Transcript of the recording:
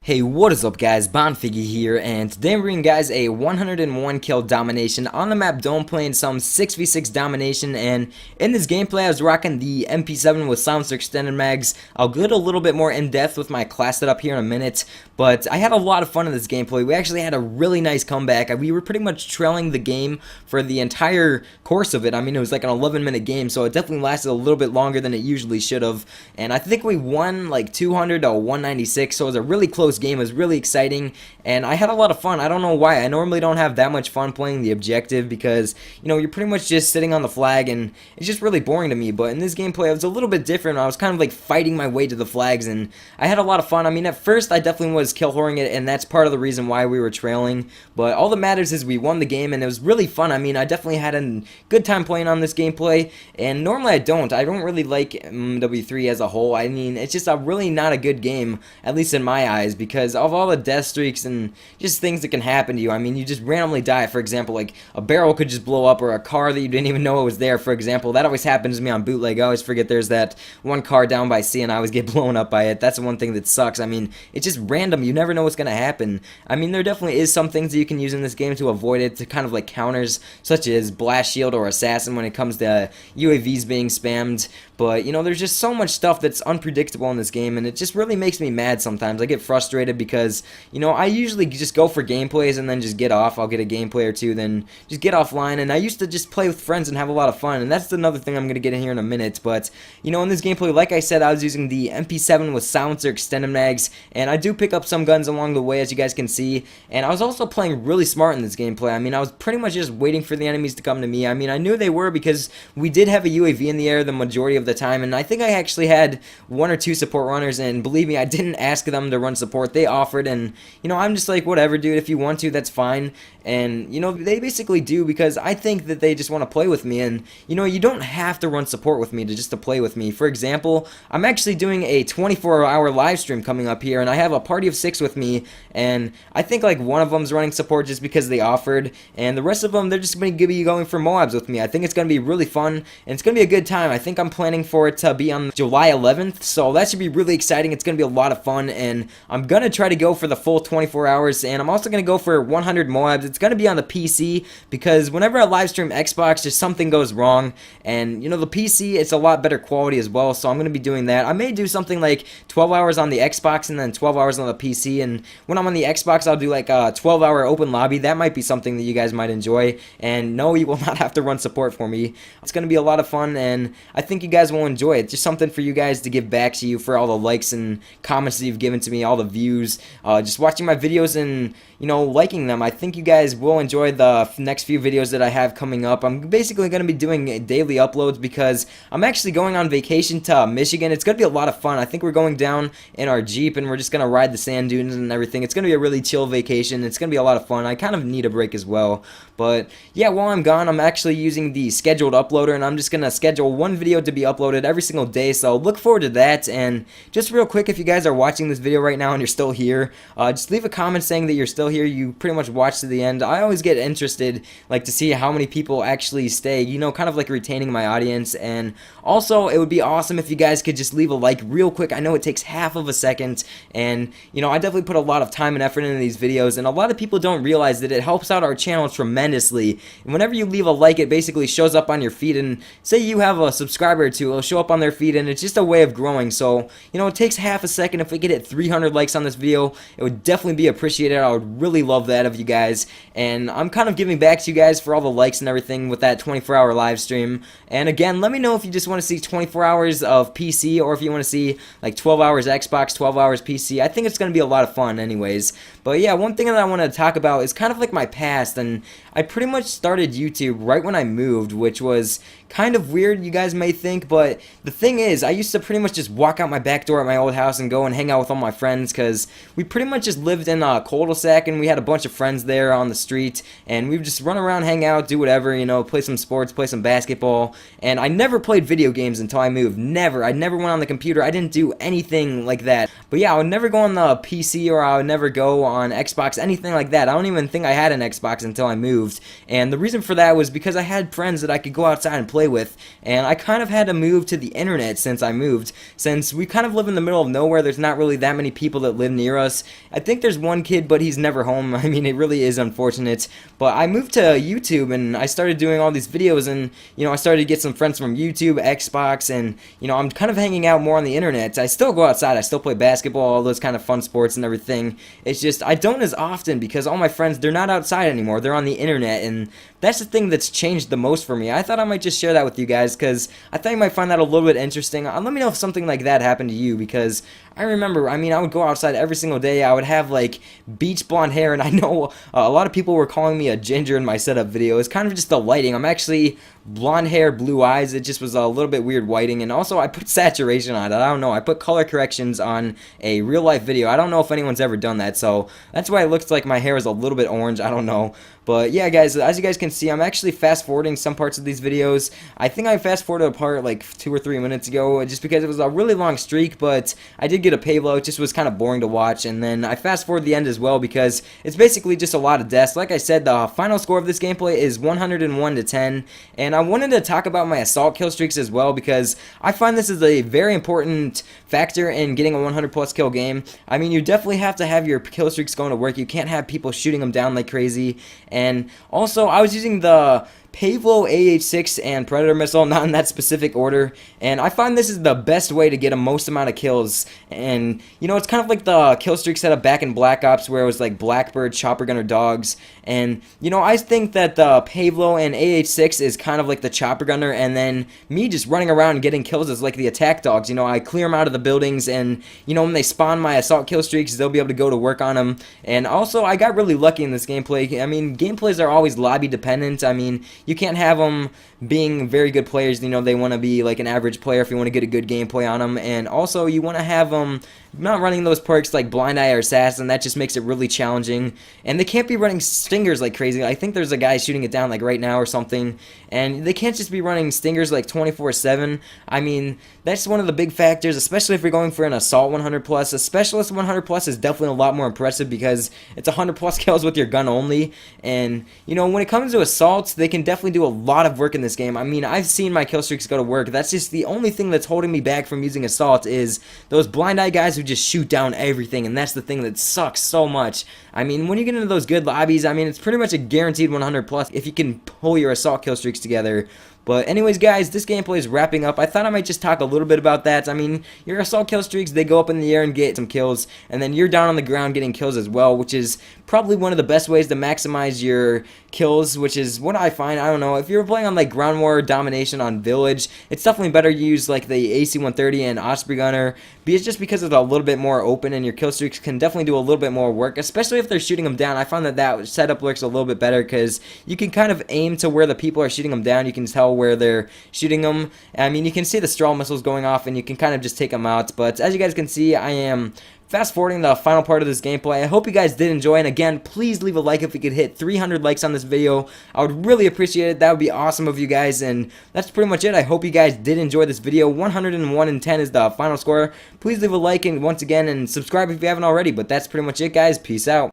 Hey, what is up guys, Bonfiggy here, and today we're bringing guys a 101 kill domination on the map Dome, playing some 6v6 domination. And in this gameplay I was rocking the MP7 with silencer extended mags. I'll get a little bit more in depth with my class setup here in a minute, but I had a lot of fun in this gameplay. We actually had a really nice comeback. We were pretty much trailing the game for the entire course of it. I mean, it was like an 11-minute game, so it definitely lasted a little bit longer than it usually should have, and I think we won like 200 to 196, so it was a really close game. Was really exciting, and I had a lot of fun. I don't know why. I normally don't have that much fun playing the objective because, you know, you're pretty much just sitting on the flag and it's just really boring to me. But in this gameplay, it was a little bit different. I was kind of like fighting my way to the flags, and I had a lot of fun. I mean, at first, I definitely was kill whoring it, and that's part of the reason why we were trailing. But all that matters is we won the game, and it was really fun. I mean, I definitely had a good time playing on this gameplay, and normally I don't really like MW3 as a whole. I mean, it's just a really not a good game, at least in my eyes, because of all the death streaks and just things that can happen to you. I mean, you just randomly die. For example, like a barrel could just blow up, or a car that you didn't even know it was there. For example, that always happens to me on bootleg. I always forget there's that one car down by C, and I always get blown up by it. That's the one thing that sucks. I mean, it's just random. You never know what's gonna happen. I mean, there definitely is some things that you can use in this game to avoid it, to kind of like counters, such as blast shield or assassin when it comes to UAVs being spammed. But, you know, there's just so much stuff that's unpredictable in this game, and it just really makes me mad sometimes. I get frustrated because, you know, I usually just go for gameplays and then just get off. I'll get a gameplay or two, then just get offline, and I used to just play with friends and have a lot of fun, and that's another thing I'm going to get in here in a minute. But, you know, in this gameplay, like I said, I was using the MP7 with silencer extended mags, and I do pick up some guns along the way, as you guys can see, and I was also playing really smart in this gameplay. I mean, I was pretty much just waiting for the enemies to come to me. I mean, I knew they were because we did have a UAV in the air the majority of the time, and I think I actually had one or two support runners, and believe me, I didn't ask them to run support. They offered, and, you know, I'm just like, whatever, dude, if you want to, that's fine. And, you know, they basically do because I think that they just want to play with me, and, you know, you don't have to run support with me to play with me. For example, I'm actually doing a 24-hour live stream coming up here, and I have a party of 6 with me, and I think like one of them's running support just because they offered, and the rest of them, they're just going to be going for Moabs with me. I think it's going to be really fun, and it's going to be a good time. I think I'm planning for it to be on July 11th, so that should be really exciting. It's going to be a lot of fun, and I'm going to try to go for the full 24 hours, and I'm also going to go for 100 Moabs. It's going to be on the PC, because whenever I live stream Xbox, just something goes wrong, and, you know, the PC, it's a lot better quality as well, so I'm going to be doing that. I may do something like 12 hours on the Xbox and then 12 hours on the PC, and when I'm on the Xbox, I'll do like a 12-hour open lobby. That might be something that you guys might enjoy, and no, you will not have to run support for me. It's going to be a lot of fun, and I think you guys will enjoy it. Just something for you guys to give back to you for all the likes and comments that you've given to me, all the views, just watching my videos and, you know, liking them. I think you guys will enjoy the next few videos that I have coming up. I'm basically going to be doing daily uploads because I'm actually going on vacation to Michigan. It's going to be a lot of fun. I think we're going down in our Jeep and we're just going to ride the sand dunes and everything. It's going to be a really chill vacation. It's going to be a lot of fun. I kind of need a break as well. But yeah, while I'm gone, I'm actually using the scheduled uploader, and I'm just going to schedule one video to be uploaded every single day. So look forward to that. And just real quick, if you guys are watching this video right now and you're still here, just leave a comment saying that you're still here. You pretty much watched to the end. I always get interested, like, to see how many people actually stay, you know, kind of like retaining my audience. And also, it would be awesome if you guys could just leave a like real quick. I know it takes half of a second, and, you know, I definitely put a lot of time and effort into these videos, and a lot of people don't realize that it helps out our channel tremendously. And whenever you leave a like, it basically shows up on your feed, and say you have a subscriber or two, it'll show up on their feed, and it's just a way of growing. So, you know, it takes half a second. If we could hit 300 likes on this video, it would definitely be appreciated. I would really love that of you guys, and I'm kind of giving back to you guys for all the likes and everything with that 24-hour live stream. And again, let me know if you just want to see 24 hours of PC, or if you want to see like 12 hours Xbox, 12 hours PC. I think it's going to be a lot of fun anyways. But yeah, one thing that I want to talk about is kind of like my past, and I pretty much started YouTube right when I moved, which was kind of weird, you guys may think, but the thing is, I used to pretty much just walk out my back door at my old house and go and hang out with all my friends, because we pretty much just lived in a cul-de-sac, and we had a bunch of friends there on the street, and we would just run around, hang out, do whatever, you know, play some sports, play some basketball. And I never played video games until I moved. Never. I never went on the computer. I didn't do anything like that. But yeah, I would never go on the PC, or I would never go on Xbox, anything like that. I don't even think I had an Xbox until I moved. And the reason for that was because I had friends that I could go outside and play with. And I kind of had to move to the internet since I moved. Since we kind of live in the middle of nowhere, there's not really that many people that live near us. I think there's one kid, but he's never home. I mean, it really is unfortunate. But I moved to YouTube, and I started doing all these videos, and, you know, I started to get some friends from YouTube, Xbox, and, you know, I'm kind of hanging out more on the internet. I still go outside, I still play basketball, all those kind of fun sports and everything. It's just, I don't as often because all my friends, they're not outside anymore. They're on the internet, and that's the thing that's changed the most for me. I thought I might just share that with you guys because I thought you might find that a little bit interesting. Let me know if something like that happened to you, because I remember, I mean, I would go outside every single day. I would have like beach blonde hair, and I know a lot of people were calling me a ginger in my setup video. It's kind of just the lighting. I'm actually blonde hair, blue eyes. It just was a little bit weird whiting, and also I put saturation on it. I don't know. I put color corrections on a real life video. I don't know if anyone's ever done that, so that's why it looks like my hair is a little bit orange. I don't know. But yeah, guys, as you guys can see, I'm actually fast forwarding some parts of these videos. I think I fast forwarded a part like 2 or 3 minutes ago just because it was a really long streak, but I did get a payload. It just was kind of boring to watch, and then I fast forward the end as well because it's basically just a lot of deaths. Like I said, the final score of this gameplay is 101 to 10, and I wanted to talk about my assault kill streaks as well because I find this is a very important factor in getting a 100 plus kill game. I mean, you definitely have to have your kill streaks going to work. You can't have people shooting them down like crazy. And also, I was using the Pavlo AH-6 and Predator Missile, not in that specific order, and I find this is the best way to get a most amount of kills. And, you know, it's kind of like the kill streak setup back in Black Ops where it was like Blackbird, Chopper Gunner, Dogs, and, you know, I think that the Pavlo and AH-6 is kind of like the Chopper Gunner, and then me just running around and getting kills is like the Attack Dogs. You know, I clear them out of the buildings, and, you know, when they spawn my assault kill streaks, they'll be able to go to work on them. And also, I got really lucky in this gameplay. I mean, gameplays are always lobby dependent. I mean, you can't have them being very good players. You know, they want to be like an average player if you want to get a good gameplay on them. And also, you want to have them not running those perks like Blind Eye or Assassin. That just makes it really challenging. And they can't be running Stingers like crazy. I think there's a guy shooting it down like right now or something. And they can't just be running Stingers like 24/7. I mean, that's one of the big factors, especially if you're going for an Assault 100 plus. A Specialist 100 plus is definitely a lot more impressive because it's 100 plus kills with your gun only. And, you know, when it comes to Assaults, they can definitely do a lot of work in this game. I mean, I've seen my kill streaks go to work. That's just the only thing that's holding me back from using Assault is those Blind Eye guys who just shoot down everything, and that's the thing that sucks so much. I mean, when you get into those good lobbies, I mean, it's pretty much a guaranteed 100 plus if you can pull your Assault kill streaks together. But anyways, guys, this gameplay is wrapping up. I thought I might just talk a little bit about that. I mean, your assault kill streaks, they go up in the air and get some kills, and then you're down on the ground getting kills as well, which is probably one of the best ways to maximize your kills, which is what I find. I don't know, if you're playing on like ground war domination on village, it's definitely better to use like the AC-130 and Osprey Gunner, just because it's a little bit more open, and your kill streaks can definitely do a little bit more work, especially if they're shooting them down. I find that that setup works a little bit better because you can kind of aim to where the people are shooting them down. You can tell where they're shooting them. I mean, you can see the straw missiles going off, and you can kind of just take them out. But as you guys can see, I am fast forwarding the final part of this gameplay. I hope you guys did enjoy, and again, please leave a like if we could hit 300 likes on this video. I would really appreciate it. That would be awesome of you guys, and that's pretty much it. I hope you guys did enjoy this video. 101 and 10 is the final score. Please leave a like, and once again, and subscribe if you haven't already. But that's pretty much it, guys. Peace out.